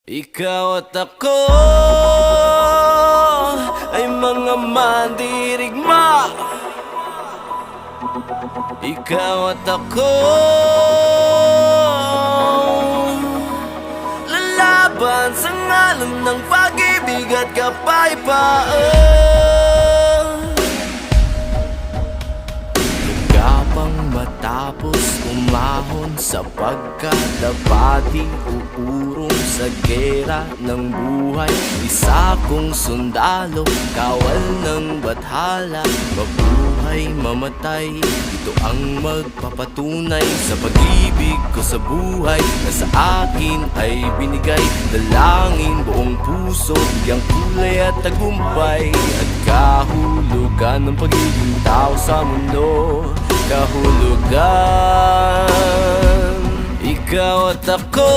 Ikaw at ako ay mga mandirigma. Ikaw at ako lalaban sa ngalan ng pag-ibig at kapayapaan. Gapang matapos umahon sapagkat dapat uurong sa gera ng buhay. Isa kong sundalo, kawal ng bathala, mabuhay, mamatay, ito ang magpapatunay sa pag-ibig ko sa buhay na sa akin ay binigay. Dalangin buong puso, bigyang kulay at tagumpay at kahulugan ng pagiging tao sa mundo. Kahulugan, ikaw at ako.